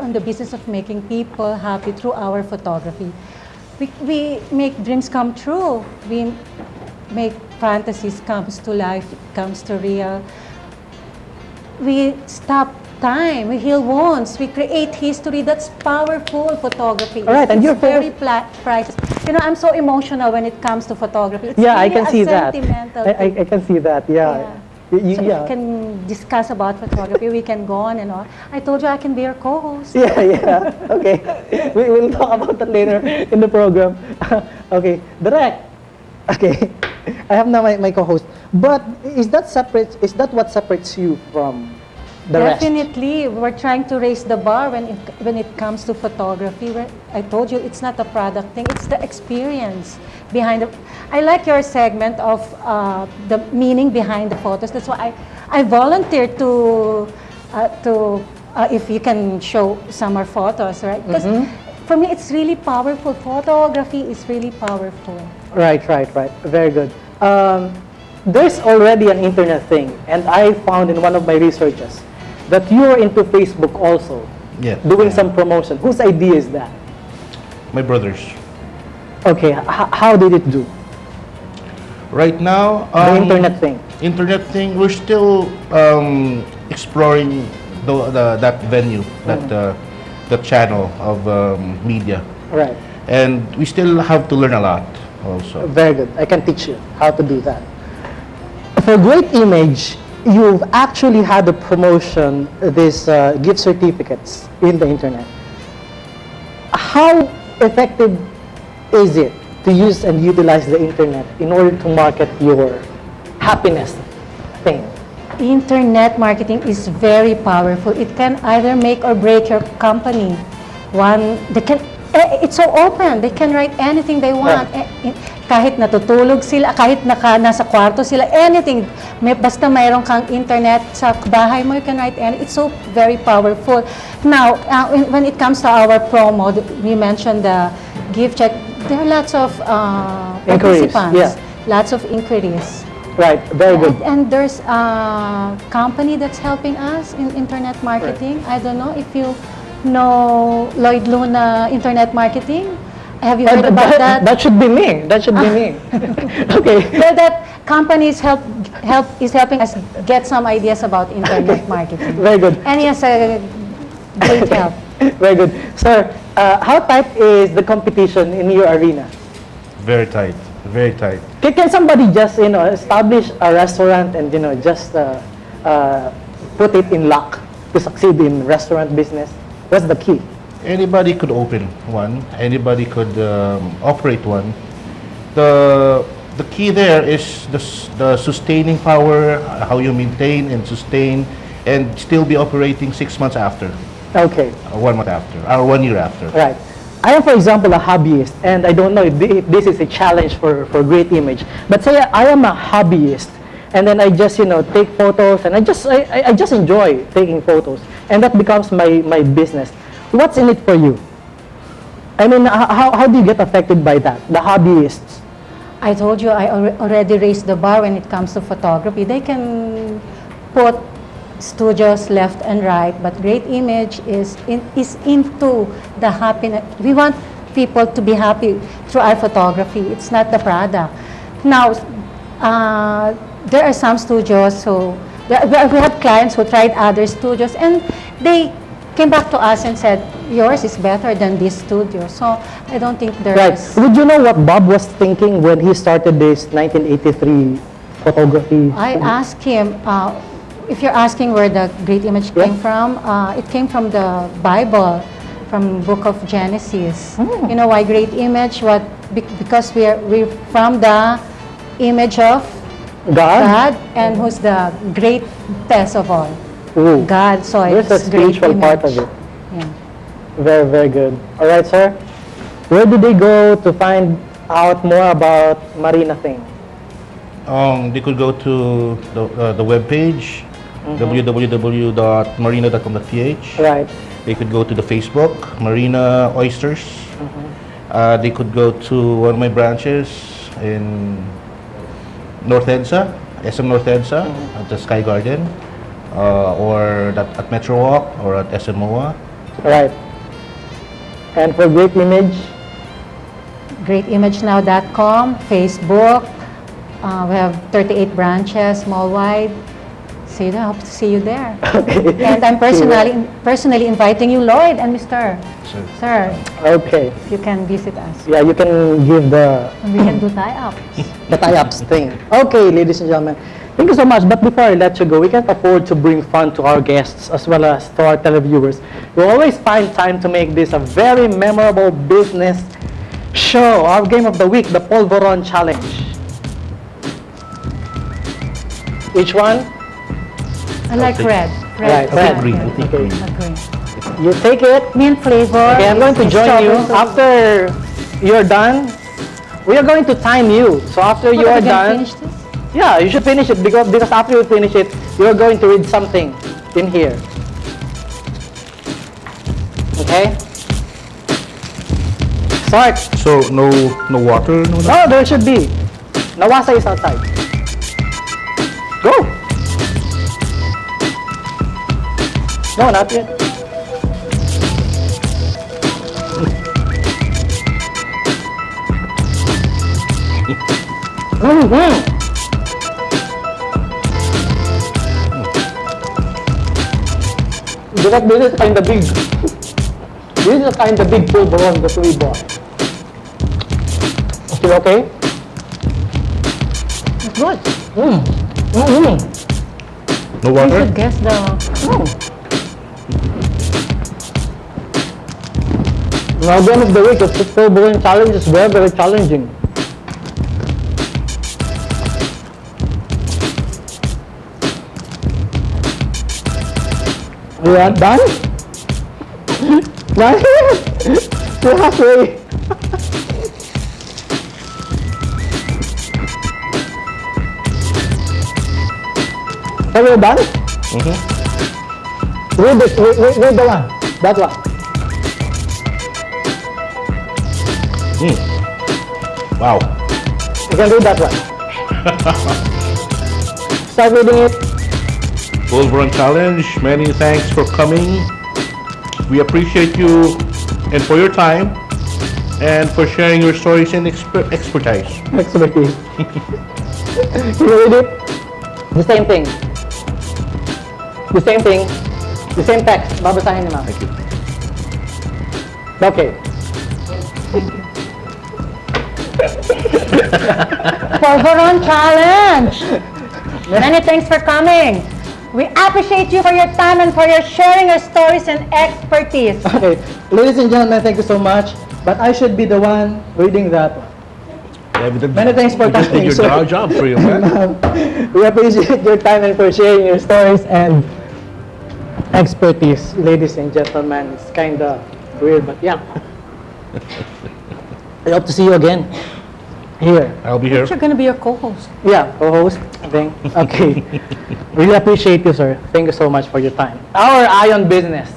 in the business of making people happy through our photography. We make dreams come true. We make fantasies comes to life, comes to real. We stop time, we heal wounds, we create history. That's powerful photography. All right, and you're very priceless. You know, I'm so emotional when it comes to photography. It's yeah, really I can see that. I can see that. Yeah. So we can discuss about photography. We can go on and on. I told you I can be your co-host. Yeah, yeah. Okay. We'll talk about that later in the program. Okay. Direct. Okay. I have now my co-host. But is that separate? Is that what separates you from the rest? Definitely. We're trying to raise the bar when it comes to photography. I told you it's not a product thing. It's the experience behind it. I like your segment of the meaning behind the photos. That's why I volunteered to if you can show summer photos, right? Because for me, it's really powerful. Photography is really powerful. Right. Very good. There's already an internet thing, and I found in one of my researches that you're into Facebook also. Yeah. Doing some promotion. Whose idea is that? My brother's. Okay. How did it do? Right now, The internet thing. Internet thing. We're still exploring that venue, that channel of media. Right. And we still have to learn a lot also. Very good. I can teach you how to do that. For Great Image, you've actually had a promotion, this gift certificates in the internet. How effective is it to use and utilize the internet in order to market your happiness thing? Internet marketing is very powerful. It can either make or break your company. It's so open. They can write anything they want. Kahit natutulog sila, kahit nasa kwarto sila, anything. Basta mayroon kang internet sa bahay mo, you can write anything. It's so very powerful. Now, when it comes to our promo, we mentioned the gift check. There are lots of participants, lots of inquiries. Right, very good. And there's a company that's helping us in internet marketing. Right. I don't know if you know Lloyd Luna Internet Marketing. Have you heard about that? That should be me. That should be me. Okay. That company is helping us get some ideas about internet marketing. Very good. And yes, a great help. Very good. Sir, how tight is the competition in your arena? Very tight. Very tight. Can somebody just establish a restaurant and just put it in luck to succeed in restaurant business? What's the key? Anybody could open one. Anybody could operate one. The key there is the sustaining power, how you maintain and sustain, and still be operating 6 months after. Okay. 1 month after, or 1 year after. Right. I am, for example, a hobbyist, and I don't know if this is a challenge for Great Image. But say I am a hobbyist, and then I just take photos, and I just enjoy taking photos, and that becomes my business. What's in it for you? I mean, how do you get affected by that, the hobbyists? I told you I already raised the bar when it comes to photography. They can put studios left and right, but Great Image is into the happiness. We want people to be happy through our photography. It's not the product. Now, there are some studios we have clients who tried other studios, and they came back to us and said, yours is better than this studio. So I don't think there is. Would you know what Bob was thinking when he started this 1983 photography? I asked him, if you're asking where the Great Image came from, it came from the Bible, from Book of Genesis. You know why Great Image? Because we're from the image of God, and who's the greatest of all? Ooh. God. So there's a spiritual part of it. Yeah. Very, very good. All right, sir. Where do they go to find out more about Marina thing? They could go to the webpage, www.marina.com.ph. Right. They could go to the Facebook, Marina Oysters. They could go to one of my branches in North EDSA, SM North EDSA, at the Sky Garden, or at Metro Walk, or at SMOA. Right. And for great image, GreatImageNow.com, Facebook. We have 38 branches, small wide. See you. I hope to see you there. okay. And I'm personally inviting you, Lloyd and Mr. So, Sir, Okay. if you can visit us. Yeah, you can give the And we can do tie-ups. tie-ups thing. Okay, ladies and gentlemen, thank you so much. But before I let you go, we can't afford to bring fun to our guests as well as to our televiewers. We always find time to make this a very memorable business show. Our game of the week, the Polvoron Challenge. Each one, I like take- red. Right, red. green. Yeah, Take green. green. you take it. Mint flavor. Okay, I'm going to It's join you. strawberry. After you're done, we are going to time you. So after you Are are we gonna done, finish this? yeah, you should finish it because after you finish it, you're going to read something in here. Okay? Start. so no water, no. No, there should be. Nawasa is outside. Go. No, not yet. Because this is kind of big. This is kind of big pulveron that we bought. Still okay? It's good. No You water. should guess the... Now, game of the week, the pulveron challenge is very, very challenging. You are done? Done? You're halfway. Are you done? Read this, read the one. That one. Wow. You can read that one. Start reading it. Polvoron Challenge, many thanks for coming. We appreciate you and for your time and for sharing your stories and expertise. Expertise. Can you read it? The same thing. The same thing. The same text. Babasahin ni ma'am. Thank you. Okay. Polvoron Challenge! Many thanks for coming. We appreciate you for your time and for your sharing your stories and expertise. Okay. Ladies and gentlemen, thank you so much. But I should be the one reading that one. Yeah, we did- Many thanks for we just coming, did sir. your job for you, man. We appreciate your time and for sharing your stories and expertise. Ladies and gentlemen, it's kind of weird, but yeah. I hope to see you again here. I'll be here. You're gonna be your co-host. Yeah, co-host, I think. Okay. Really appreciate you, sir. Thank you so much for your time. Our Eye on Business.